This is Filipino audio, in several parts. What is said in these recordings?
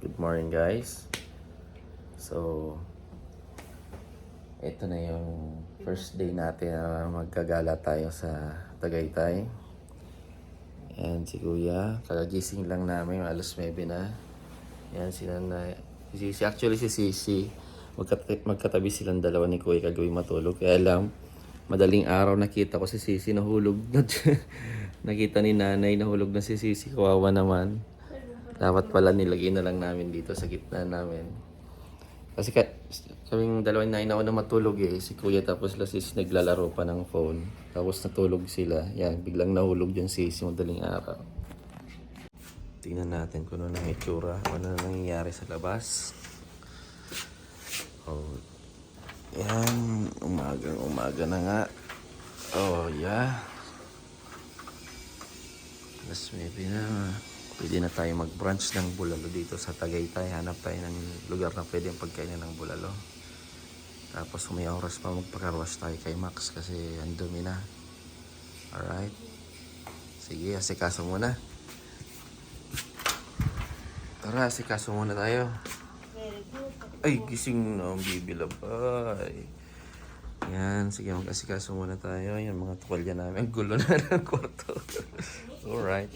Good morning guys. So ito na yung first day natin na magkagala tayo sa Tagaytay. Yan si Kuya, kagagising lang namin, alas 9 na. Yan si Nanay, si Sisi, actually si Sisi, magkatabi silang dalawa ni Kuya kagawin matulog. Kaya lang, madaling araw nakita ko si Sisi nahulog na. Nakita ni Nanay nahulog na si Sisi, kawawa naman. Dapat pala nilagay na lang namin dito sa gitna namin. Kasi kaming dalawang nainaw na matulog si Kuya tapos Sisi naglalaro pa ng phone. Tapos natulog sila. Yan, biglang nahulog yung Sisi madaling araw. Tingnan natin kung ano nang itsura, ano na nangyayari sa labas. Oh, yan, umaga na nga. Oh, yeah. Alas maybe na. Pwede na tayo mag-brunch ng bulalo dito sa Tagaytay. Hanap tayo ng lugar na pwede yung pagkainin ng bulalo. Tapos kung may oras pa magpakarwas tayo kay Max kasi ang dumi na. Alright. Sige, asikaso muna. Tara, asikaso muna tayo. Ay, gising na ang bibilabay. Yan, sige mag-asikaso muna tayo. Yan, mga tuwalya namin. Ang gulo na ng kwarto. Alright.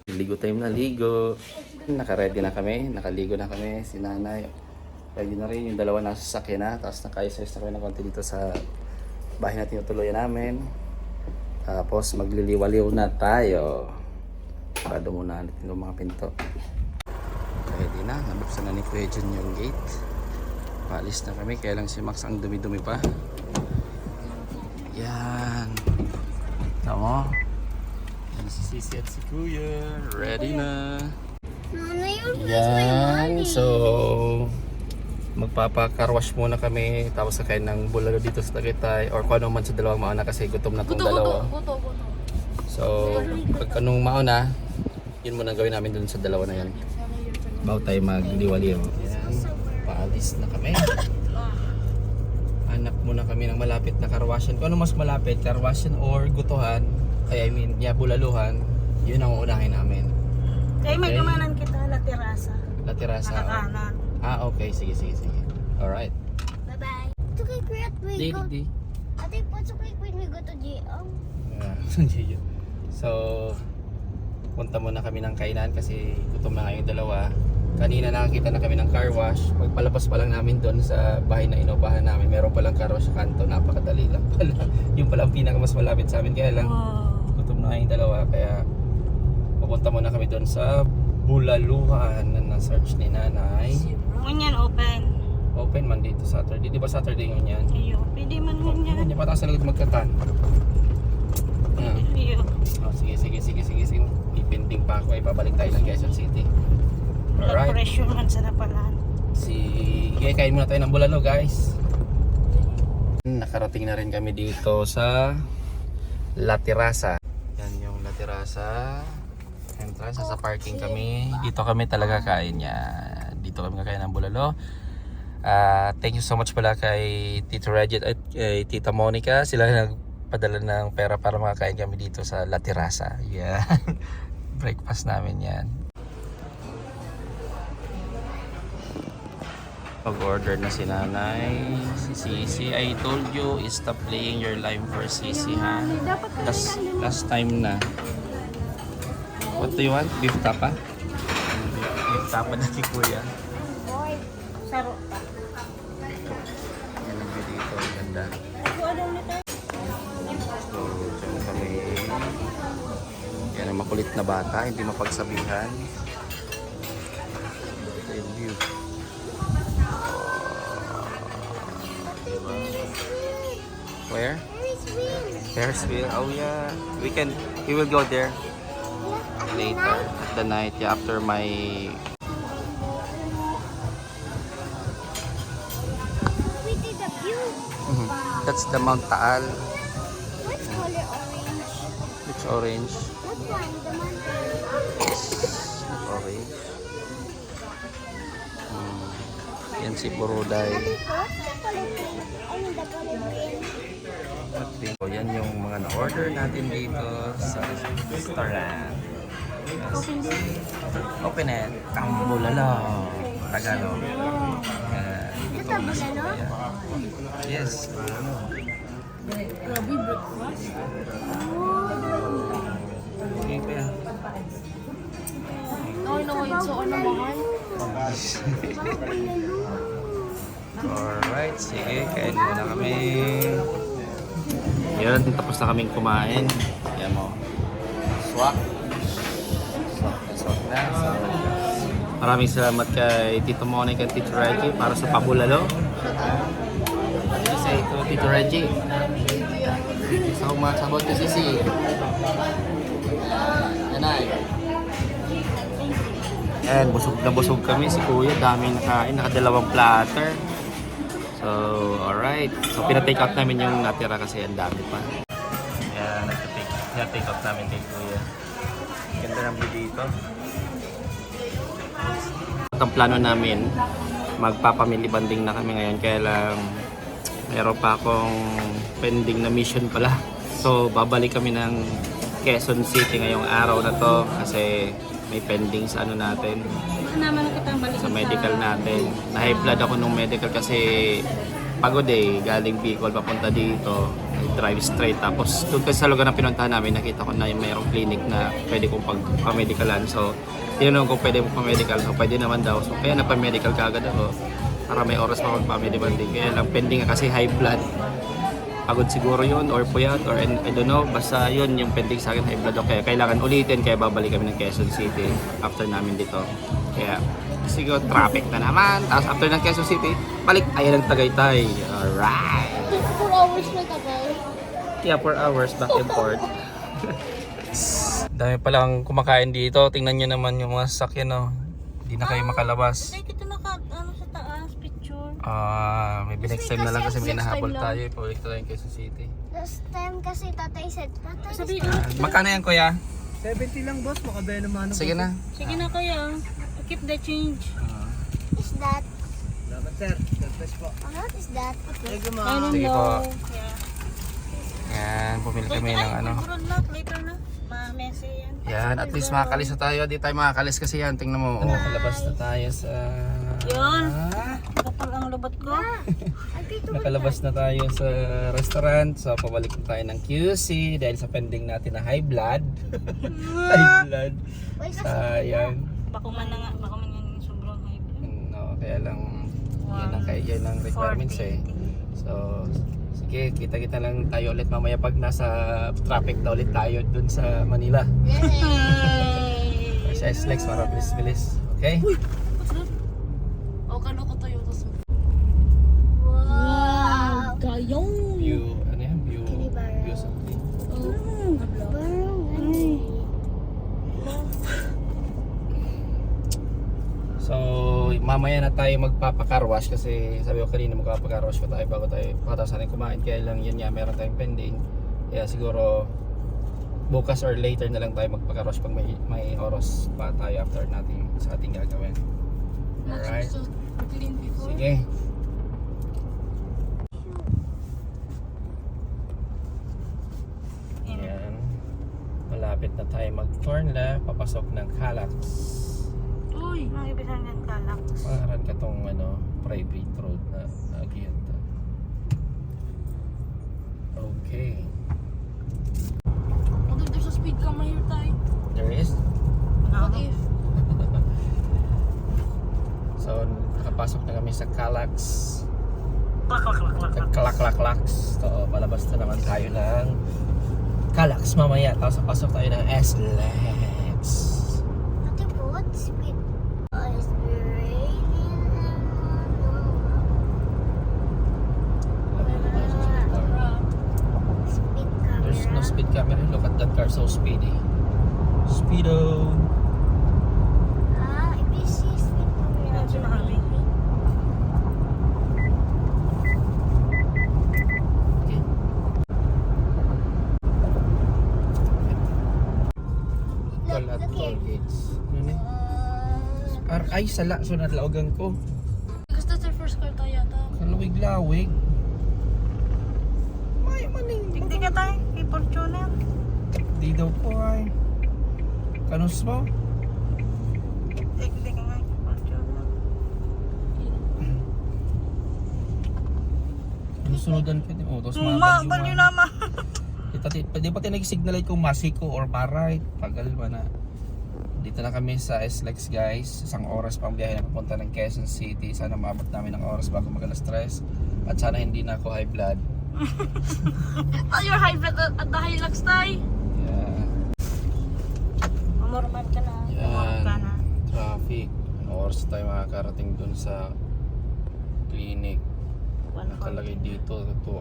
Ligo time na, ligo. Naka-ready na kami, nakaligo na kami. Si Nanay, ready na rin. Yung dalawa nasa sasakyan na. Tapos naka-ice na kami ng konti dito sa bahay natin yung tuluyan namin. Tapos magliliwaliw na tayo. Parado muna natin yung mga pinto. Ready na, nabuksan na ni Kuya Jun yung gate. Paalis na kami, kaya lang si Max ang dumi-dumi pa. Yan. Tama. Si Sisi at si Kuya, ready na. Yan, so magpapakarwash muna kami. Tapos kakain ng bulalo dito sa Tagaytay. Or kung ano man sa dalawang mauna kasi gutom na itong dalawa. So pag anong mauna, yun muna gawin namin dun sa dalawa na yan. Bago tayo magliwaliw. Yan, paalis na kami. Hanap muna kami ng malapit na karwasyan. Kung ano mas malapit, karwasyan or gutuhan, bulaluhan, yun ang uunahin namin. Kaya may gamanan kita, La Terraza. La Terraza. Nakakanan. Okay. Sige. Alright. Bye-bye. It's okay, great. We go. I think it's okay when we go to GM. So, punta muna kami ng kainan kasi gutom na nga yung dalawa. Kanina nakakita na kami ng car wash. Pagpalabas pa lang namin doon sa bahay na inupahan namin, meron palang car wash sa kanto. Napakadali lang pala. Yung pala ang pinaka mas malapit sa amin. Kaya lang, gutom na yung dalawa. Kaya pupunta muna kami doon sa bulaluhan na na-search ni Nanay. Ngunyan open. Open Monday to Saturday. Di ba Saturday ngunyan? Iyo, pwede man ngunyan. Hindi pa tayo sa lagod magkatan. Iyo. Sige. Ipinding pa ako. Pabalik tayo ng Quezon City. Blood pressure man sa napalaan. Sige, kain muna tayo ng bulalo guys. Nakarating na rin kami dito sa La Terraza. Yan yung La Terraza entrance. Sa parking kami. Dito kami talaga kain yan. Dito kami kakain ng bulalo. Thank you so much pala kay Tito Regit at kay Tita Monica. Sila nagpadala ng pera para makakain kami dito sa La Terraza. Yan. Breakfast namin yan. Pag-order na si Nanay, si Sisi. I told you, stop playing your lime for Sisi, ha? Last time na. What do you want? Beef tapa? Beef tapa na si Kuya. Boy, saro pa. Yan ang dito, ang ganda. So, dyan kami. Yan ang makulit na bata, hindi mapagsabihan. Ito yung view. Where? Ferris wheel. Oh yeah. We will go there later at the night. Yeah, after my We did the view. That's the Mount Taal. What's color orange? It's orange. What one? The mountain. It's orange. Yan si Buruday. What's the color pink? I mean the color green. So, yan yung mga na-order natin dito sa restaurant. Open din. Open it. Tambulalo. Tagalog. Ito tabula, no? Yes. Grabe, breakfast. Okay pa yan. Ay, no, so ano mahal? Alright, sige. Kain muna kami. Yan, tapos na kaming kumain. Yan mo. Swak. Swak na. So, maraming salamat kay Tito Monica at Tito Reggie para sa pabulalo. Say to Tito Reggie. So much about the sisi. Yan ay. Yan, busog na busog kami. Si Kuya, daming nakain. Nakadalawang platter. So, alright. So, pina-take out namin yung natira kasi ang dami pa. Yan, nag-take out namin kay Kuya. Ganda ng view dito. At ang plano namin, magpapamily banding na kami ngayon. Kaya lang, meron pa akong pending na mission pala. So, babalik kami ng Quezon City ngayong araw na to kasi may pending sa ano natin, Naman kitang balik sa medical natin. Na-high blood ako nung medical kasi pagod eh, galing Bicol papunta dito, drive straight. Tapos doon kasi sa lugar na pinuntahan namin, nakita ko na yung mayroong clinic na pwede kong pag-medicalan. So, tinanong ko pwede mo pa-medical. So, pwede naman daw. So, kaya nagpa-medical ka agad ako para may oras pa magpa-medical din. Kaya lang pending nga kasi high blood. Pagod siguro yun or puyat or I don't know. Basta yun yung pending sa akin, high blood. Okay, kailangan ulitin kaya babalik kami ng Quezon City after namin dito. Kaya siguro traffic na naman. Tapos after ng Quezon City, balik tayo ng Tagaytay. Alright! 4 hours na tagay. Yeah, 4 hours back and forth. Dami palang kumakain dito. Tingnan nyo naman yung mga sasakyan, no? Hindi na kayo makalabas. Ay, kita ano sa taas, picture. Maybe next time na lang kasi may nahabol tayo. Pabalik tayo yung Quezon City. Last time kasi tatay said, Sabi, Magkano yan, kuya? 70 lang boss, makabaya naman. Sige na. sige na kuya, keep the change. is that? Dapat sir, God bless po. What is that? Thank you I ma'am. don't Sige know. po. Yeah. Yan, pumili kami ng ano. Later na. Ma-messy yan. Yan, at least makakalis na tayo. Di tayo makakalis kasi yan. Tingnan mo. Oh, nakalabas na tayo sa... Yun. Kapal ang lubot ko. Nakalabas na tayo sa restaurant. So, pabalik na tayo ng QC dahil sa pending natin na high blood. High blood. Sayang. Bako man na nga, bako man yan sobrang high blood. No, kaya lang yan ang requirements eh. So, sige, kita-kita lang tayo ulit mamaya pag nasa traffic na ulit tayo dun sa Manila. Sa SLEX para bilis-bilis. Okay? O, kano ko tayo to sa... Wow! Gayong! View, ano yan? View something. So, mamaya na tayo magpapakarwash kasi sabi ko kanina magpapakarwash ko tayo bago tayo pakatapos natin kumain. Kaya lang yun nga, meron tayong pending. Kaya siguro bukas or later na lang tayo magpakarwash pag may oras pa tayo after natin sa ating gagawin. Alright? Sige. Yan. Malapit na tayo mag-turn left, papasok ng Calax. Uy! Mga ibisan ng kalak. Pangaran ka tong private road na agyanta. Okay. What if there's a speed camera here tayo? There is? What if? So, nakapasok na kami sa Calax. Klak. So, palabas na naman tayo ng Calax mamaya. Tapos pasok tayo ng SLEX. Ate po, what speed? It's raining speed camera. There's no speed camera. Look at that car, so speedy. Speedo. If you see speed camera, Medyo nakali. Okay. Call at look toll here. gates. Ano ni? Ay, sala. So, natlaogan ko. Because that's our first car tayo yata. Kalawig-lawig. May maning. Tigdi ka tayo, kay Fortuner. Di daw ko ay. Kanus mo? Sunudan ko din. Oh, tapos dali naman. Di pa tinag-signal light kung Masiko or Maray. Pagal ba na. Dito na kami sa SLEX guys. Isang oras pang biyahe na papunta ng Quezon City. Sana maabot namin ng oras bago mag-alas-3. At sana hindi na ako high blood. Oh, you're high blood at the Hilux, Tay. Yeah. Mamorman ka na. Yan. Traffic. Ano oras tayo makakarating dun sa clinic? Nakalagay dito to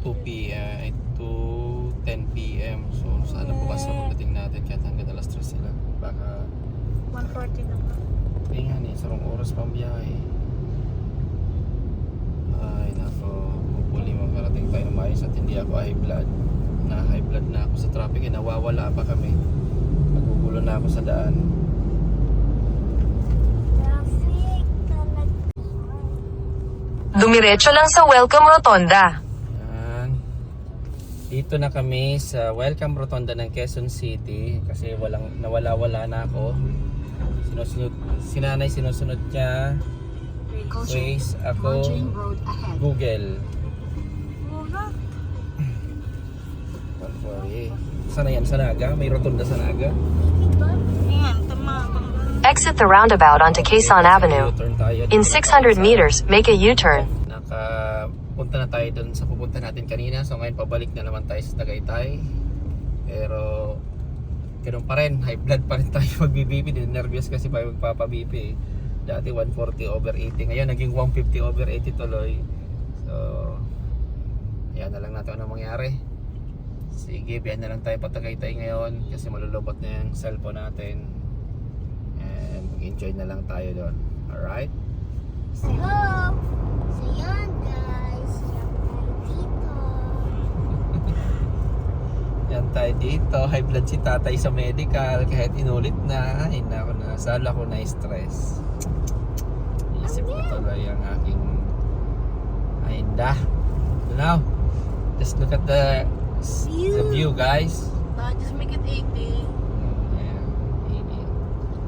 2 p.m. to 10 p.m. So sana bukas sa pagdating natin kahit hanggang alas 3 sila. Baka 140 na ba? ayun nga ni, sarong oras pang biyahe. Ay nako, hopefully makarating tayo ng maayos at hindi ako high blood. Na high blood na ako sa traffic, nawawala pa kami. Magugulo na ako sa daan. Traffic talaga. Dumiretso lang sa Welcome Rotonda. Yan. Dito na kami sa Welcome Rotonda ng Quezon City kasi nawala na ako. Sinanay sinusunod niya Waze, ako Google. Sana yan sa Naga? May rotonda sa Naga? Exit the roundabout onto Quezon Avenue. U-turn tayo. In 600 meters, make a U-turn. Nakapunta na tayo dun sa pupunta natin kanina. So ngayon pabalik na naman tayo sa Tagaytay. Pero ganoon pa rin, high blood pa rin tayo mag-BP. Nervous kasi pa magpapa-BP eh. Dati 140/80, ngayon naging 150/80 tuloy. So yan na lang natin anong mangyari. Sige, biyan na lang tayo pa Tagaytay ngayon kasi malulobot na yung cellphone natin. And mag-enjoy na lang tayo doon. Alright? So yan guys. Yan tayo dito. Yan tayo dito. High blood si tatay sa medical. Kahit inulit na, ay nako na. Sala ko na stress. Isip ko tuloy ang aking ainda. So now, just look at the view guys. Just make it 80. Ayan, ini.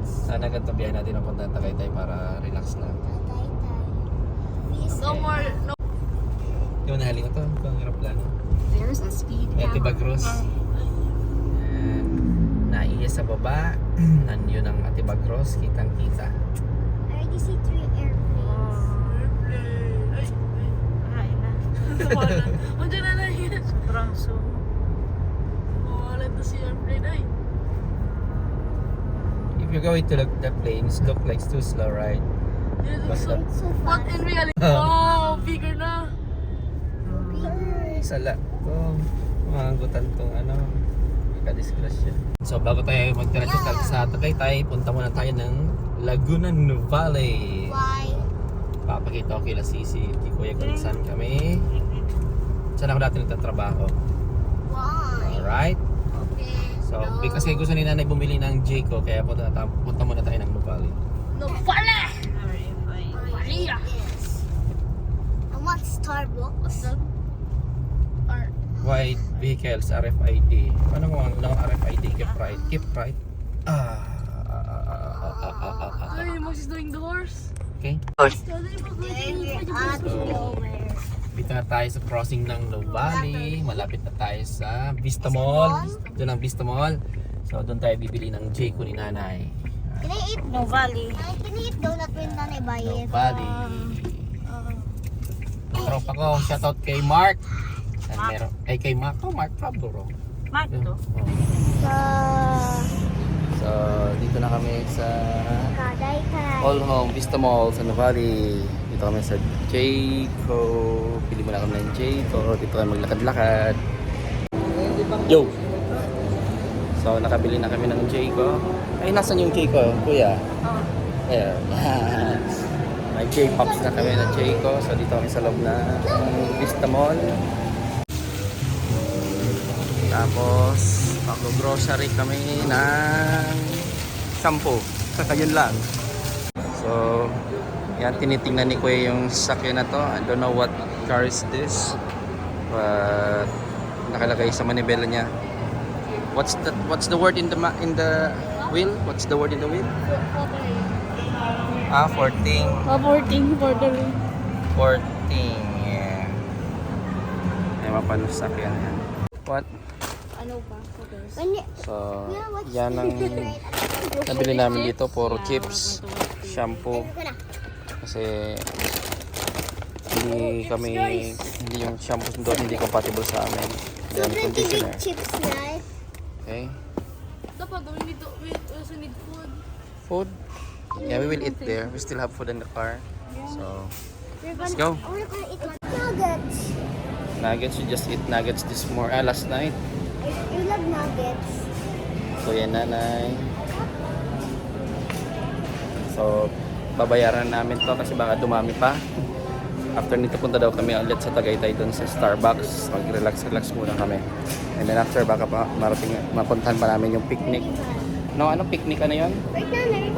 Sana gantabihan natin ang punta ng Tagaytay para relax lang. No more, no. Di mo nahaling ito? Ito ang aeroplano. There's a speed May Atibagros. Ayan. Naiya sa baba. Nandiyo ng Atibagros. Kitang kita. I already see 3 airplanes. Ay na. O dyan na yun. Sobrang zoom. Wala to si airplane ay. If you're going to look at the planes, look like it's too slow, right? It looks Basta- so, So but fast. in reality, oh, bigger na. Sala. Ito. Maanggutan tong ano. Kadisgrasya. So bago tayo magdiretso sa Tagaytay, punta muna tayo ng Laguna Valley. Why? Papakita ko kila Sisi, di Kuya kung saan kami. Saan ako dati nagtatrabaho. Why? Alright? Okay. So, kasi gusto ni nanay bumili ng Jayco, kaya punta muna tayo ng Nuvali. No, pala! Maria! Yes. I want Starbucks. White vehicles, RFID. Paano mo ang RFID? Keep right. Keep right. Ay, Max is doing the horse. Okay. Dito na tayo sa crossing ng Nuvali. Malapit na tayo sa Vista Mall. Doon ang Vista Mall. So doon tayo bibili ng Jayco ni nanay. Can I eat Nuvali? Can I eat donut when nanay buy it? Nuvali. Ang tropa ko, shoutout kay Mark. Ay kay Mark. Oh, Mark Fabro. Mark to? So dito na kami sa Tagaytay. All Home Vista Mall sa Nuvali. Dito kami sa Jayco. Pili mo na kami ng Jayco. Dito kami maglakad-lakad. Yo! So nakabili na kami ng Jayco. Ay, nasan yung Jayco, kuya? Ayan. May J-Pops na kami ng Jayco. So dito kami sa loob na Vista Mall. Tapos mag-grocery kami ng shampoo. Yun lang. So yan, tinitingnan ni Kuya yung sasakyan na to. I don't know what car is this, but nakalagay sa manibela niya What's the word in the wheel? What's the word in the wheel? 14. 14 for the room. 14. Yeah. Ay mapanusakyan yan. What? Ano pa? Photos. When you, So, yeah, what's yan ang nabili namin dito. Puro chips, shampoo. Kasi hindi yung shampoo doon hindi compatible sa amin. so Then 20 big conditioner. chips na. Okay. Dapat we also need food. Food. Yeah, we will eat there. We still have food in the car. So, let's go. We're gonna eat nuggets. Nuggets. You just eat nuggets last night. You love nuggets. Kuya Nanay. So, babayaran namin to kasi baka dumami pa. After nito punta daw kami ulit sa Tagaytay doon sa Starbucks. Mag-relax muna kami. And then after baka pa mapuntahan pa namin yung picnic. No, ano picnic ano 'yon? Wait, Nanay.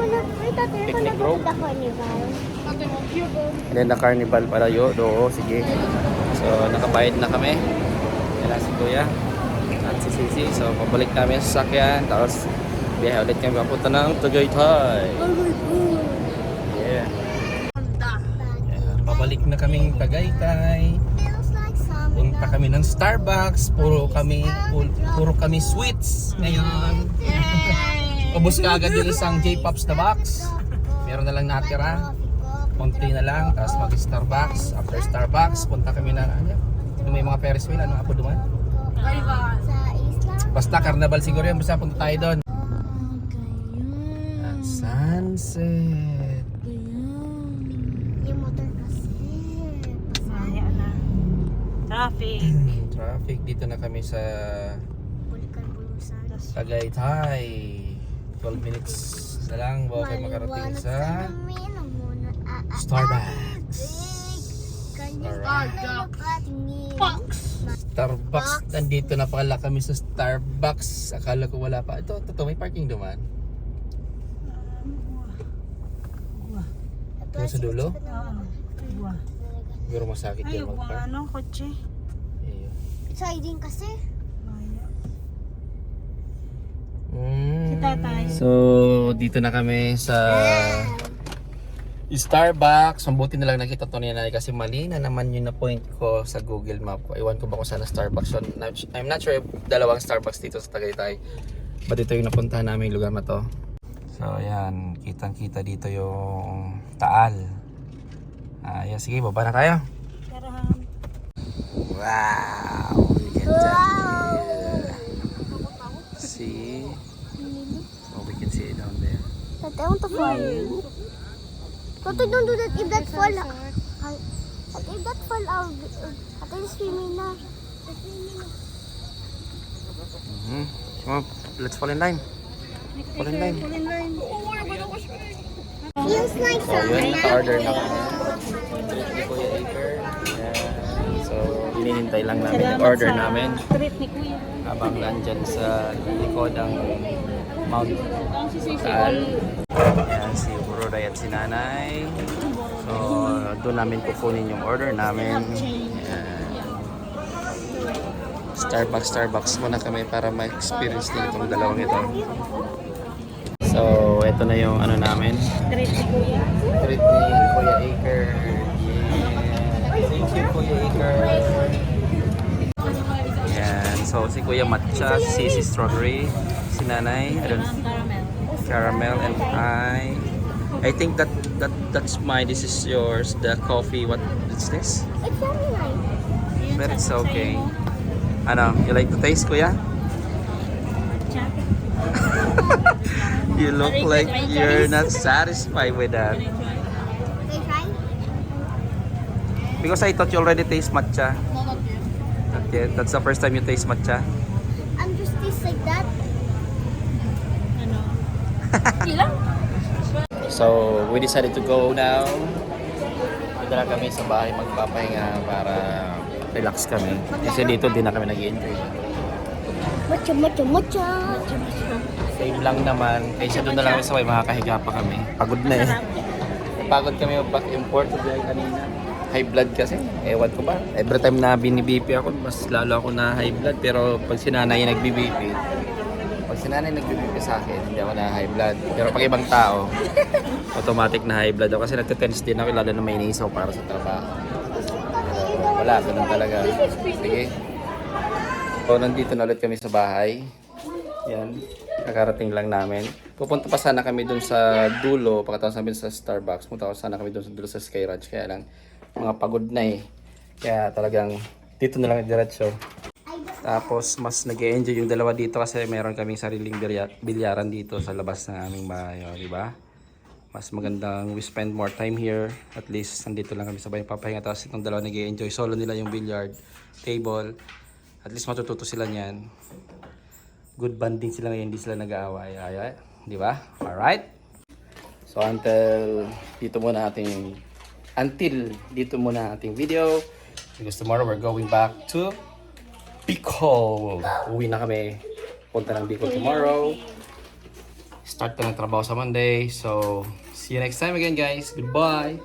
Picnic We're Grove? gonna go to the carnival. Ate mo, cute. And then the carnival pala yun. Oo, sige. So, nakabayad na kami. Yan na si Kuya at si Sisi. So, pabalik namin sa sasakyan. Tapos, biyahe ulit kami papunta ng Tagaytay. Yeah. Pabalik na kaming Tagaytay. Feels like summer. Punta kami ng Starbucks. Puro kami sweets ngayon. Ubus ka agad yung isang J-Pops na box. Meron na lang natira. Konti na lang. Tapos mag-Starbucks. After Starbucks, punta kami na may mga Ferris wheel. Ano ako duman? Sa isla. Basta carnival siguro yan. Basta punta tayo doon. At sunset. Yung motor kasi. Traffic. Traffic. Dito na kami sa Bulusan. Tagaytay. 12 minutes na lang bago kayo makarating sa Starbucks. Starbucks. Nandito na pala kami sa Starbucks. Akala ko wala pa. Ito, may parking duman. Ito sa dulo? Siguro masakit yan mag-park. Ano, kotse? Iyo. Exciting kasi. So, dito na kami sa Starbucks. Mabuti na lang nakita to ni Nanay kasi mali na naman yung na-point ko sa Google Map ko. Iwan ko ba kung saan na Starbucks. So, I'm not sure if dalawang Starbucks dito sa Tagaytay. But ito yung napuntahan namin yung lugar na to. So, ayan. Kitang-kita dito yung Taal. Ayan, sige, baba na tayo. Wow! Look at that view. See? Oh, we can see it down there. Tate, I want to fall. Tate, don't do that. If that fall, Tate, if that fall, Tate, swimming na. Come on, let's fall in line. Fall in line. Feels like So, yun, summer. naka-order na kami. Treat ni Kuya Aker. Ayan. So, hinihintay lang namin yung order namin. Treat ni Kuya. Habang nandyan sa likod ang Mount Taal. Ayan, si Uroday at si Nanay. So, doon namin kukunin yung order namin. Ayan. Starbucks muna kami para ma-experience din itong dalawang ito. So, ito na yung ano namin. Treat ni Kuya. Treat ni Kuya Aker. Yeah. Thank you, Kuya Aker. Yan. So, si Kuya Matcha, si Strawberry, si Nanay, caramel, and I think that's mine. This is yours. The coffee. What is this? It's only nice. But it's okay. Ano, you like to taste, Kuya? You look like you're not satisfied with that. Okay, try? Because I thought you already taste matcha. No, not yet. Not yet. That's the first time you taste matcha. I'm just taste like that. Ano? Ilang? So, we decided to go now. Punta kami sa bahay magpapahinga para relax kami. Kasi dito din na kami nag-enjoy. Matcha. Same lang naman. Kaysa doon na lang kami sa way, makakahiga pa kami. Pagod na eh. Pagod kami mag-back import sa biyahe kanina. High blood kasi. Ewan ko ba? Every time na bini-BP ako, mas lalo ako na high blood. Pero pag sinanay nagbi-BP, Pag si nanay nagbibigay sa akin, hindi ako na high blood. Pero pag ibang tao, automatic na high blood ako. Kasi nagte-tense din ako, lalo na may inisaw para sa trabaho. Pero wala, ganun talaga. Sige. So, nandito na ulit kami sa bahay. Yan, nakarating lang namin. Pupunta pa sana kami dun sa dulo, pagkatapos namin sa Starbucks. Punta sana kami dun sa dulo sa Sky Ranch. Kaya lang, mga pagod na eh. Kaya talagang dito na lang diretso. Tapos mas nag-enjoy yung dalawa dito kasi meron kaming sariling bilyaran dito sa labas ng aming bahay, di ba? Mas magandang we spend more time here. At least nandito lang kami sabay papahinga. Tapos itong dalawa nag-enjoy. Solo nila yung billiard table. At least matututo sila niyan. Good bonding sila ngayon, hindi sila nag-aaway. Di ba? Alright? So until dito muna ating video. Because tomorrow we're going back to Bicol. Uwi na kami. Punta ng Bicol tomorrow. Start pa ng trabaho sa Monday. So, see you next time again guys. Goodbye!